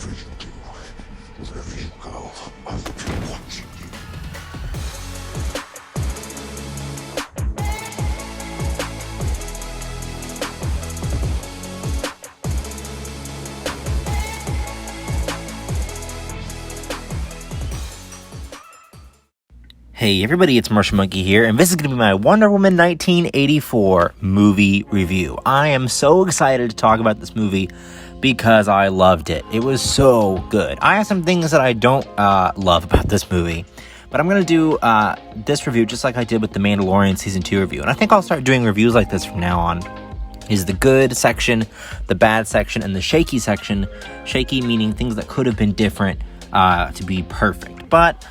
Whatever you do, wherever you go, I'll be watching you. Hey everybody, it's Martian Monkey here, and this is going to be my Wonder Woman 1984 movie review. I am so excited to talk about this movie because I loved it. It was so good. I have some things that I don't love about this movie, but I'm going to do this review just like I did with the Mandalorian Season 2 review, and I think I'll start doing reviews like this from now on. Is the good section, the bad section, and the shaky section. Shaky meaning things that could have been different to be perfect, but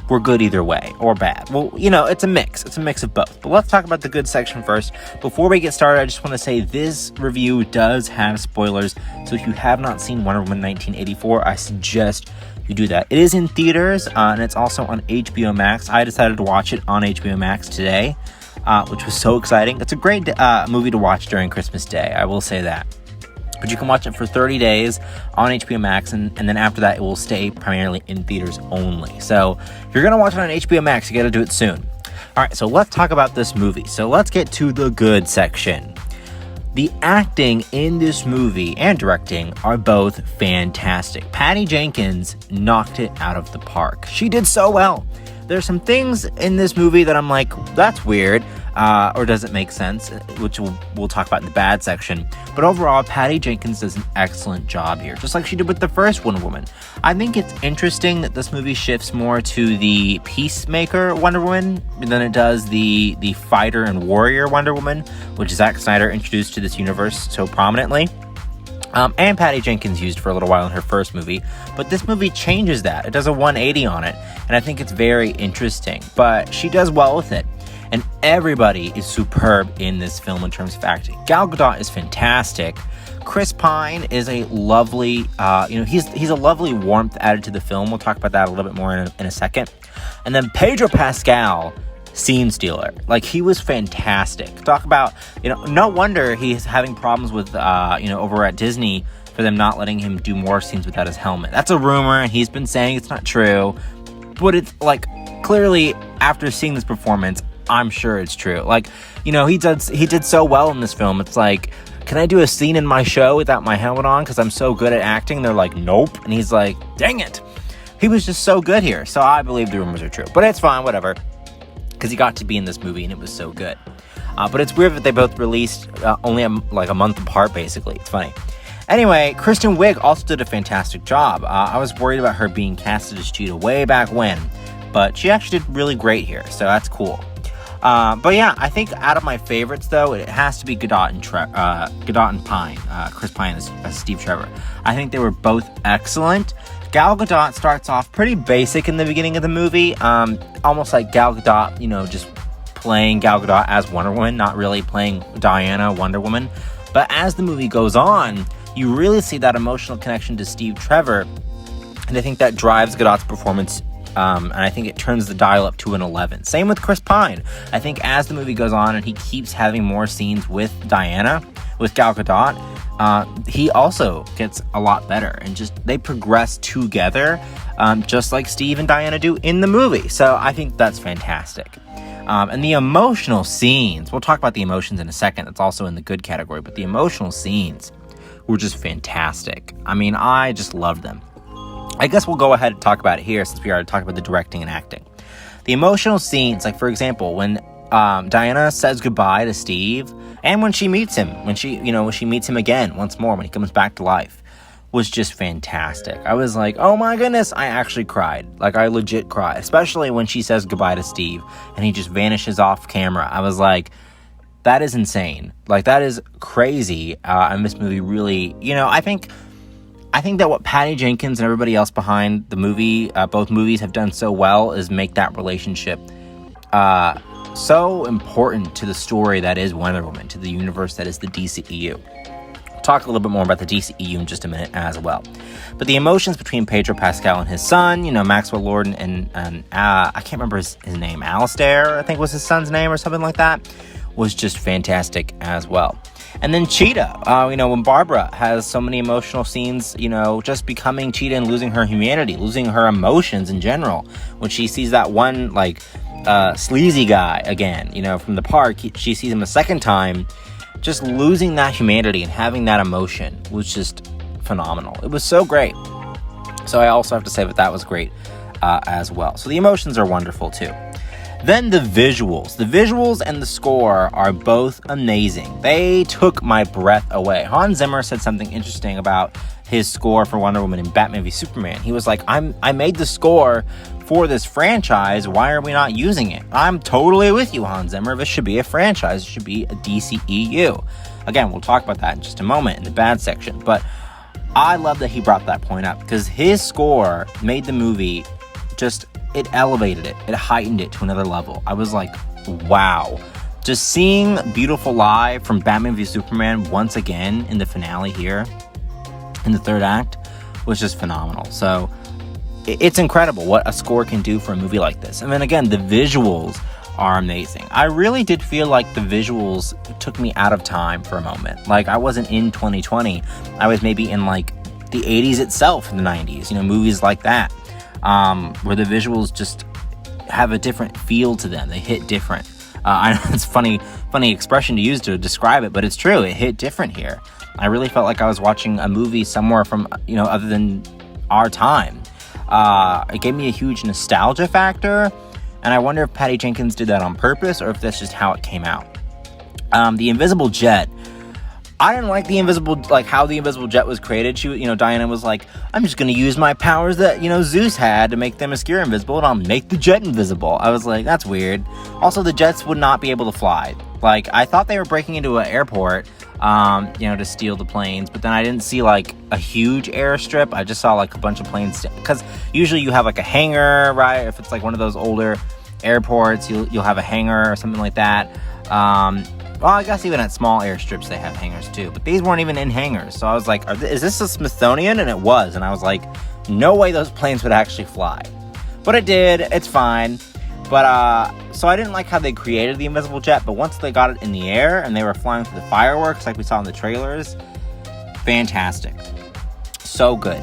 we're good either way, or bad. Well, you know, it's a mix of both. But let's talk about the good section first. Before we get started, I just want to say this review does have spoilers, so if you have not seen Wonder Woman 1984, I suggest you do that. It is in theaters, and it's also on HBO Max. I decided to watch it on HBO Max today, which was so exciting. It's a great movie to watch during Christmas Day, I will say that. But you can watch it for 30 days on HBO Max, and then after that, it will stay primarily in theaters only. So if you're going to watch it on HBO Max, you got to do it soon. All right, so let's talk about this movie. So let's get to the good section. The acting in this movie and directing are both fantastic. Patty Jenkins knocked it out of the park. She did so well. There's some things in this movie that I'm like, that's weird, or doesn't make sense, which we'll talk about in the bad section. But overall, Patty Jenkins does an excellent job here, just like she did with the first Wonder Woman. I think it's interesting that this movie shifts more to the peacemaker Wonder Woman than it does the fighter and warrior Wonder Woman, which Zack Snyder introduced to this universe so prominently. And Patty Jenkins used for a little while in her first movie, but this movie changes that. It does a 180 on it, and I think it's very interesting, but she does well with it, and everybody is superb in this film in terms of acting. Gal Gadot is fantastic. Chris Pine is a lovely, he's a lovely warmth added to the film. We'll talk about that a little bit more in a second. And then Pedro Pascal, scene stealer. Like, he was fantastic. Talk about, no wonder he's having problems with, over at Disney for them not letting him do more scenes without his helmet. That's a rumor, and he's been saying it's not true. But it's, like, clearly, after seeing this performance, I'm sure it's true. Like, he did so well in this film. It's like, can I do a scene in my show without my helmet on because I'm so good at acting? They're like, nope. And he's like, dang it. He was just so good here. So I believe the rumors are true. But it's fine, whatever. Because he got to be in this movie and it was so good. But it's weird that they both released only a month apart, basically. It's funny. Anyway, Kristen Wiig also did a fantastic job. I was worried about her being casted as Cheetah way back when, but she actually did really great here, so that's cool. But yeah, I think out of my favorites, though, it has to be Gadot and Pine. Chris Pine as Steve Trevor. I think they were both excellent. Gal Gadot starts off pretty basic in the beginning of the movie, almost like Gal Gadot, just playing Gal Gadot as Wonder Woman, not really playing Diana, Wonder Woman. But as the movie goes on, you really see that emotional connection to Steve Trevor, and I think that drives Gadot's performance, and I think it turns the dial up to an 11. Same with Chris Pine. I think as the movie goes on and he keeps having more scenes with Diana, with Gal Gadot, he also gets a lot better, and just they progress together, just like Steve and Diana do in the movie. So I think that's fantastic. And the emotional scenes, we'll talk about the emotions in a second. It's also in the good category, but the emotional scenes were just fantastic. I mean, I just loved them. I guess we'll go ahead and talk about it here since we already talked about the directing and acting. The emotional scenes, like for example, when Diana says goodbye to Steve, and when she meets him, when she meets him again once more, when he comes back to life, was just fantastic. I was like, oh my goodness, I actually cried. Like, I legit cried, especially when she says goodbye to Steve and he just vanishes off camera. I was like, that is insane. Like, that is crazy. And this movie really, I think that what Patty Jenkins and everybody else behind the movie, both movies, have done so well is make that relationship so important to the story that is Wonder Woman, to the universe that is the Dceu. We'll talk a little bit more about the Dceu in just a minute as well. But the emotions between Pedro Pascal and his son, Maxwell Lord and I can't remember his name, Alistair, I think was his son's name or something like that, was just fantastic as well. And then Cheetah, when Barbara has so many emotional scenes, just becoming Cheetah and losing her humanity, losing her emotions in general. When she sees that one, sleazy guy again, from the park, she sees him a second time, just losing that humanity and having that emotion was just phenomenal. It was so great. So I also have to say that was great as well. So the emotions are wonderful too. Then the visuals. The visuals and the score are both amazing. They took my breath away. Hans Zimmer said something interesting about his score for Wonder Woman and Batman v Superman. He was like, I made the score for this franchise. Why are we not using it? I'm totally with you, Hans Zimmer. This should be a franchise. It should be a DCEU. Again, we'll talk about that in just a moment in the bad section. But I love that he brought that point up because his score made the movie it elevated it. It heightened it to another level. I was like, wow. Just seeing Beautiful Lie from Batman v Superman once again in the finale here, in the third act, was just phenomenal. So it's incredible what a score can do for a movie like this. And then again, the visuals are amazing. I really did feel like the visuals took me out of time for a moment. Like I wasn't in 2020. I was maybe in the 80s itself, in the 90s, movies like that. Where the visuals just have a different feel to them. They hit different. I know it's funny expression to use to describe it, but it's true. It hit different here. I really felt like I was watching a movie somewhere from, other than our time. It gave me a huge nostalgia factor, and I wonder if Patty Jenkins did that on purpose or if that's just how it came out. The Invisible Jet. I didn't like how the invisible jet was created. She, Diana was like, I'm just going to use my powers that, Zeus had to make Themyscira invisible, and I'll make the jet invisible. I was like, that's weird. Also, the jets would not be able to fly. I thought they were breaking into an airport, to steal the planes, but then I didn't see, a huge airstrip. I just saw, a bunch of planes, because usually you have, a hangar, right? If it's, one of those older airports, you'll have a hangar or something like that. Well, I guess even at small airstrips, they have hangars too. But these weren't even in hangars. So I was like, is this a Smithsonian? And it was. And I was like, no way those planes would actually fly. But it did. It's fine. But, so I didn't like how they created the invisible jet. But once they got it in the air and they were flying through the fireworks like we saw in the trailers, fantastic. So good.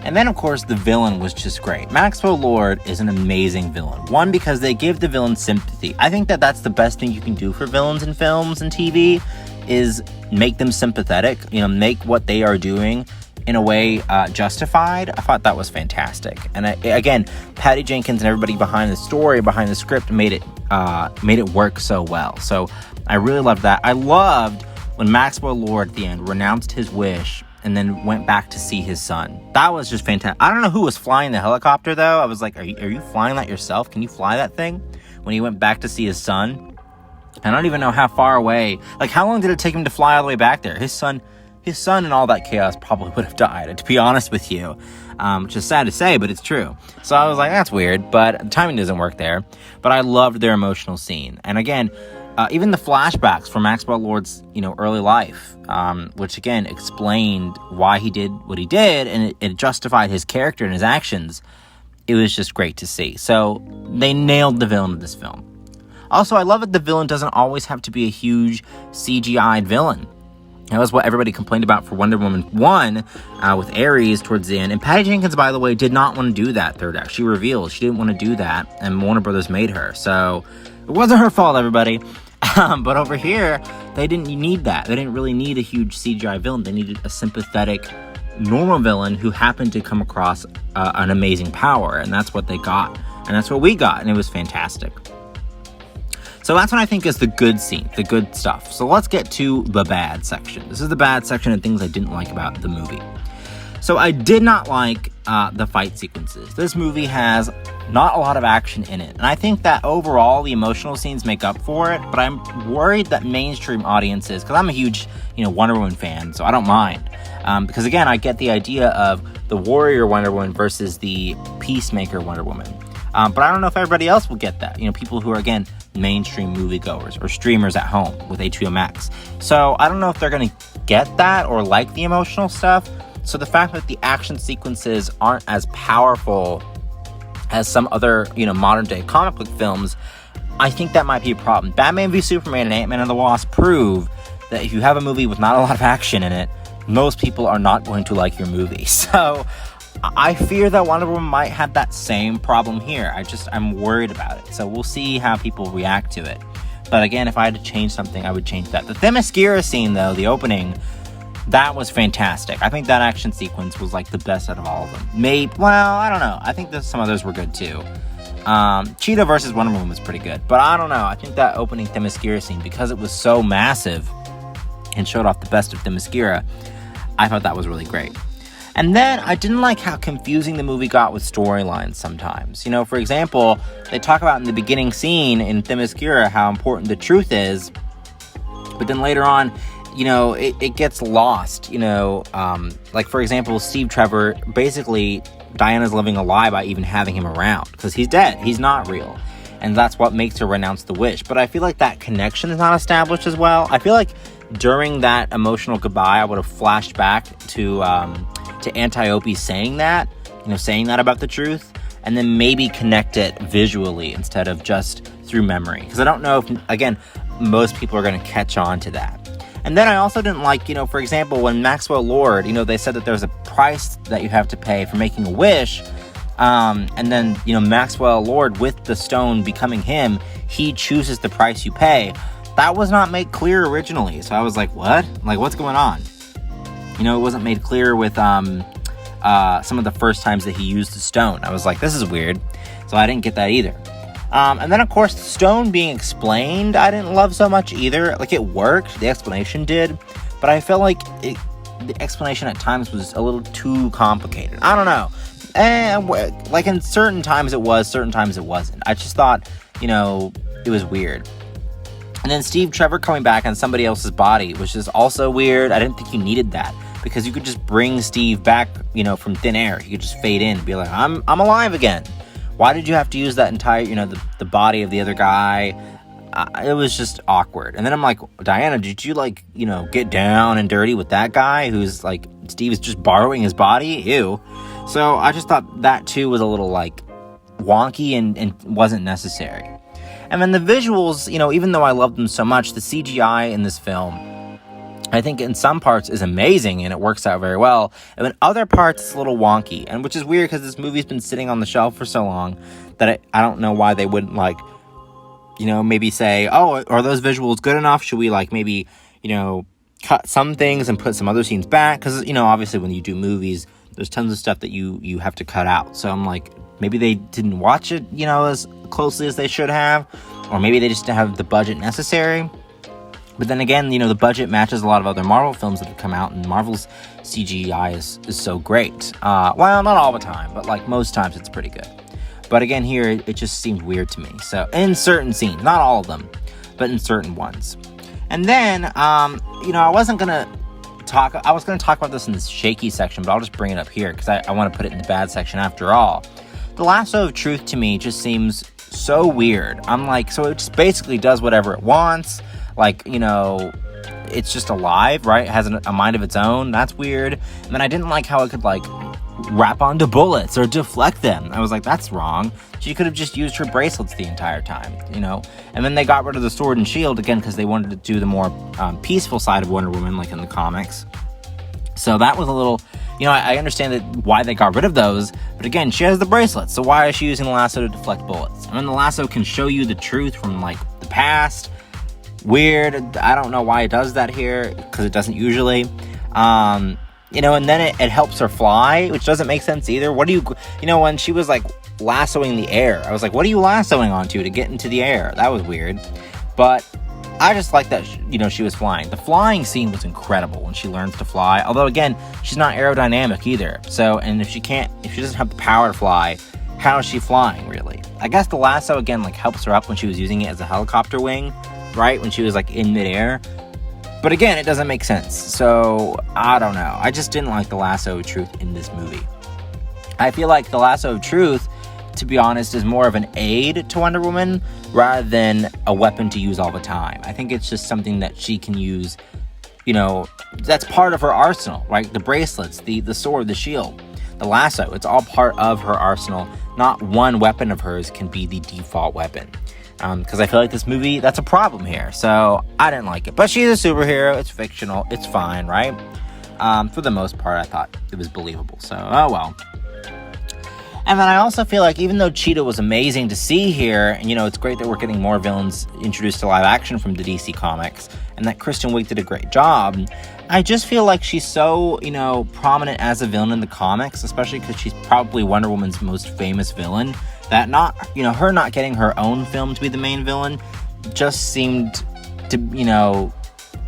And then, of course, the villain was just great. Maxwell Lord is an amazing villain. One, because they give the villain sympathy. I think that that's the best thing you can do for villains in films and TV, is make them sympathetic, make what they are doing in a way justified. I thought that was fantastic. And again, Patty Jenkins and everybody behind the story, behind the script, made it work so well. So I really loved that. I loved when Maxwell Lord at the end renounced his wish and then went back to see his son. That was just fantastic. I don't know who was flying the helicopter, though. I was like, are you flying that yourself? Can you fly that thing? When he went back to see his son. I don't even know how far away. How long did it take him to fly all the way back there? His son in all that chaos probably would have died, to be honest with you. Which is sad to say, but it's true. So I was like, that's weird, but the timing doesn't work there. But I loved their emotional scene. And again, even the flashbacks from Maxwell Lord's, early life, which again explained why he did what he did, and it justified his character and his actions. It was just great to see. So they nailed the villain of this film. Also, I love that the villain doesn't always have to be a huge CGI'd villain. That was what everybody complained about for Wonder Woman 1 with Ares towards the end. And Patty Jenkins, by the way, did not want to do that third act. She revealed she didn't want to do that, and Warner Brothers made her. So it wasn't her fault, everybody. But over here, they didn't need that. They didn't really need a huge CGI villain. They needed a sympathetic, normal villain who happened to come across an amazing power. And that's what they got. And that's what we got. And it was fantastic. So that's what I think is the good scene, the good stuff. So let's get to the bad section. This is the bad section and things I didn't like about the movie. So I did not like the fight sequences. This movie has not a lot of action in it. And I think that overall the emotional scenes make up for it. But I'm worried that mainstream audiences, because I'm a huge Wonder Woman fan, so I don't mind. Because again, I get the idea of the warrior Wonder Woman versus the peacemaker Wonder Woman. But I don't know if everybody else will get that. People who are, again, mainstream moviegoers or streamers at home with HBO Max. So I don't know if they're going to get that or like the emotional stuff. So the fact that the action sequences aren't as powerful as some other, modern day comic book films, I think that might be a problem. Batman v Superman and Ant-Man and the Wasp prove that if you have a movie with not a lot of action in it, most people are not going to like your movie. So I fear that Wonder Woman might have that same problem here. I'm worried about it. So we'll see how people react to it. But again, if I had to change something, I would change that. The Themyscira scene, though, the opening, that was fantastic. I think that action sequence was like the best out of all of them. I don't know. I think that some others were good too. Cheetah versus Wonder Woman was pretty good. But I don't know. I think that opening Themyscira scene, because it was so massive and showed off the best of Themyscira, I thought that was really great. And then I didn't like how confusing the movie got with storylines sometimes. You know, for example, they talk about in the beginning scene in Themyscira how important the truth is, but then later on, you know, it gets lost. You know, like for example, Steve Trevor, basically Diana's living a lie by even having him around because he's dead. He's not real. And that's what makes her renounce the wish. But I feel like that connection is not established as well. I feel like during that emotional goodbye, I would have flashed back to Antiope saying that about the truth, and then maybe connect it visually instead of just through memory. Because I don't know if, again, most people are going to catch on to that. And then I also didn't like, you know, for example, when Maxwell Lord, you know, they said that there's a price that you have to pay for making a wish. And then, you know, Maxwell Lord, with the stone becoming him, he chooses the price you pay. That was not made clear originally. So I was like, what? Like, what's going on? You know, it wasn't made clear with some of the first times that he used the stone. I was like, this is weird. So I didn't get that either. And then, of course, the stone being explained, I didn't love so much either. Like, it worked. The explanation did. But I felt like the explanation at times was a little too complicated. I don't know. Like, in certain times it was, certain times it wasn't. I just thought, you know, it was weird. And then Steve Trevor coming back on somebody else's body, which is also weird. I didn't think you needed that, because you could just bring Steve back, you know, from thin air. He could just fade in and be like, I'm alive again. Why did you have to use that entire, you know, the body of the other guy? It was just awkward. And then I'm like, Diana, did you, like, you know, get down and dirty with that guy who's like, Steve is just borrowing his body? Ew. So I just thought that too was a little like wonky and wasn't necessary. And then the visuals, you know, even though I love them so much, the CGI in this film, I think in some parts is amazing and it works out very well. And in other parts, it's a little wonky. And which is weird because this movie's been sitting on the shelf for so long that I don't know why they wouldn't, like, you know, maybe say, oh, are those visuals good enough? Should we, like, maybe, you know, cut some things and put some other scenes back? Because, you know, obviously when you do movies, there's tons of stuff that you have to cut out. So I'm like, maybe they didn't watch it, you know, as closely as they should have. Or maybe they just didn't have the budget necessary. But then again, you know, the budget matches a lot of other Marvel films that have come out, and Marvel's CGI is so great. Well, not all the time, but like most times it's pretty good. But again, here, it just seemed weird to me. So, in certain scenes, not all of them, but in certain ones. And then, you know, I was going to talk about this in the shaky section, but I'll just bring it up here, because I want to put it in the bad section after all. The Lasso of Truth, to me, just seems so weird. I'm like, so it just basically does whatever it wants. Like, you know, it's just alive, right? It has a mind of its own. That's weird. And then I didn't like how it could, like, wrap onto bullets or deflect them. I was like, that's wrong. She could have just used her bracelets the entire time, you know? And then they got rid of the sword and shield, again, because they wanted to do the more peaceful side of Wonder Woman, like in the comics. So that was a little, you know, I understand that why they got rid of those, but again, she has the bracelets, so why is she using the lasso to deflect bullets? And then the lasso can show you the truth from, like, the past. Weird. I don't know why it does that here, because it doesn't usually. You know, and then it helps her fly, which doesn't make sense either. What do you know, when she was, like, lassoing the air, I was like, what are you lassoing onto to get into the air? That was weird. But I just like that, you know, she was flying. The flying scene was incredible when she learns to fly. Although, again, she's not aerodynamic either. So, and if she doesn't have the power to fly, how is she flying, really? I guess the lasso, again, like, helps her up when she was using it as a helicopter wing, right? When she was, like, in midair. But again, it doesn't make sense. So, I don't know. I just didn't like the Lasso of Truth in this movie. I feel like the Lasso of Truth, to be honest, is more of an aid to Wonder Woman rather than a weapon to use all the time. I think it's just something that she can use, you know, that's part of her arsenal, right? The bracelets, the sword, the shield, the lasso, it's all part of her arsenal. Not one weapon of hers can be the default weapon. Because I feel like this movie, that's a problem here. So I didn't like it. But she's a superhero. It's fictional. It's fine, right? For the most part, I thought it was believable. So, oh well. And then I also feel like even though Cheetah was amazing to see here, and, it's great that we're getting more villains introduced to live action from the DC Comics, and that Kristen Wiig did a great job, I just feel like she's so, prominent as a villain in the comics, especially because she's probably Wonder Woman's most famous villain, that her not getting her own film to be the main villain just seemed to,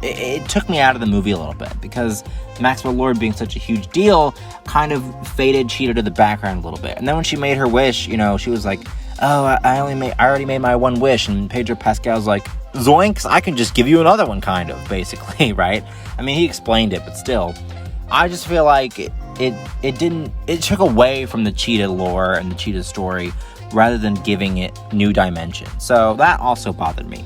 it took me out of the movie a little bit, because Maxwell Lord being such a huge deal kind of faded Cheetah to the background a little bit. And then when she made her wish, she was like, oh, I already made my one wish. And Pedro Pascal's like, zoinks, I can just give you another one, kind of, basically, right? I mean, he explained it, but still, I just feel like it took away from the Cheetah lore and the Cheetah story rather than giving it new dimension. So that also bothered me.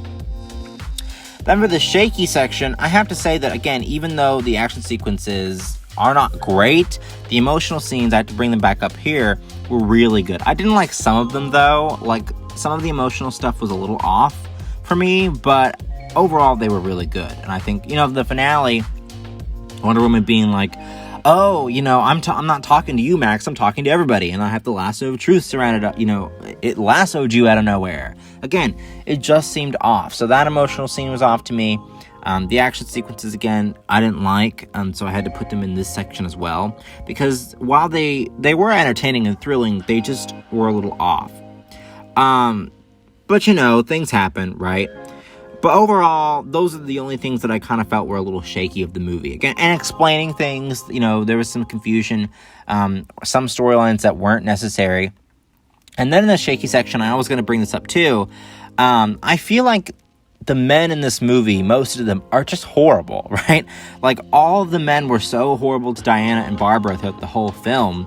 Then for the shaky section, I have to say that, again, even though the action sequences are not great, the emotional scenes, I have to bring them back up here, were really good. I didn't like some of them, though. Like, some of the emotional stuff was a little off for me, but overall, they were really good. And I think, the finale, Wonder Woman being like, oh, I'm not talking to you, Max, I'm talking to everybody, and I have the lasso of truth surrounded up, it lassoed you out of nowhere. Again, it just seemed off. So that emotional scene was off to me. The action sequences, again, I didn't like, so I had to put them in this section as well, because while they were entertaining and thrilling, they just were a little off. But things happen, right? But overall, those are the only things that I kind of felt were a little shaky of the movie. Again, and explaining things, there was some confusion, some storylines that weren't necessary. And then in the shaky section, I was going to bring this up too. I feel like the men in this movie, most of them, are just horrible, right? Like, all of the men were so horrible to Diana and Barbara throughout the whole film.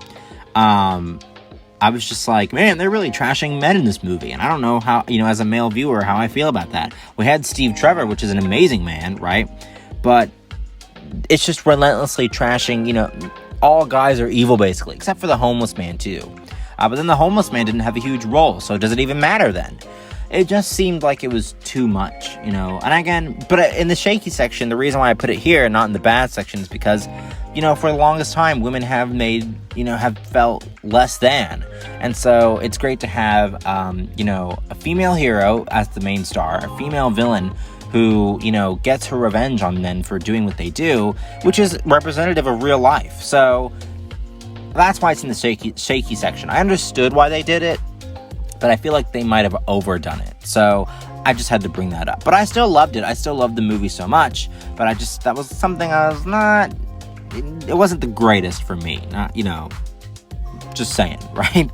I was just like, man, they're really trashing men in this movie. And I don't know how, as a male viewer, how I feel about that. We had Steve Trevor, which is an amazing man, right? But it's just relentlessly trashing, all guys are evil, basically, except for the homeless man, too. But then the homeless man didn't have a huge role, so does it even matter then? It just seemed like it was too much, And again, but in the shaky section, the reason why I put it here, not in the bad section, is because, for the longest time, women have have felt less than. And so it's great to have, a female hero as the main star, a female villain who, gets her revenge on men for doing what they do, which is representative of real life. So that's why it's in the shaky section. I understood why they did it, but I feel like they might have overdone it. So I just had to bring that up. But I still loved it. I still loved the movie so much. But that was something I was not... It wasn't the greatest for me. Not, just saying, right?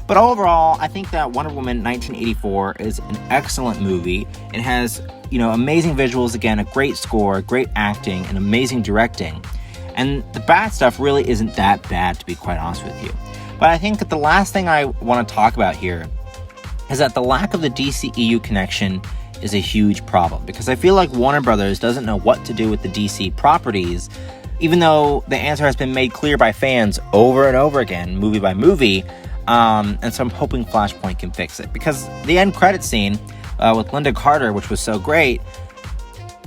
But overall, I think that Wonder Woman 1984 is an excellent movie. It has, amazing visuals, again, a great score, great acting, and amazing directing. And the bad stuff really isn't that bad, to be quite honest with you. But I think that the last thing I want to talk about here is that the lack of the DCEU connection is a huge problem, because I feel like Warner Brothers doesn't know what to do with the DC properties, even though the answer has been made clear by fans over and over again, movie by movie, and so I'm hoping Flashpoint can fix it, because the end credit scene with Linda Carter, which was so great,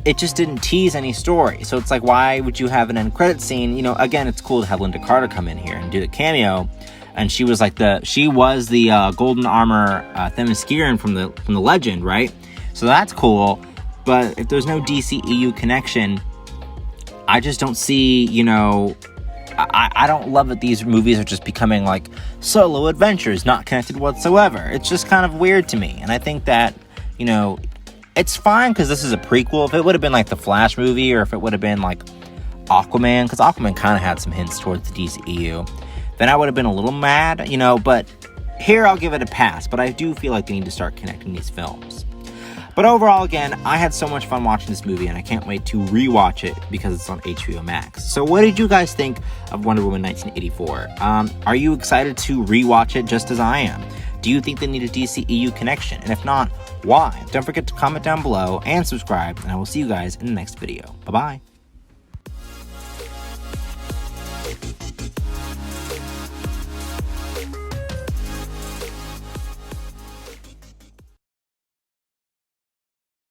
it just didn't tease any story. So it's like, why would you have an end credit scene? Again, it's cool to have Linda Carter come in here and do the cameo, and she was the Golden Armor Themysciran from the Legend, right? So that's cool. But if there's no DCEU connection, I just don't see, I don't love that these movies are just becoming like solo adventures, not connected whatsoever. It's just kind of weird to me. And I think that, it's fine because this is a prequel. If it would have been like the Flash movie, or if it would have been like Aquaman, because Aquaman kind of had some hints towards the DCEU, then I would have been a little mad, but here I'll give it a pass. But I do feel like they need to start connecting these films. But overall, again, I had so much fun watching this movie, and I can't wait to rewatch it because it's on HBO Max. So what did you guys think of Wonder Woman 1984? Are you excited to rewatch it just as I am? Do you think they need a DCEU connection? And if not, why? Don't forget to comment down below and subscribe, and I will see you guys in the next video. Bye-bye.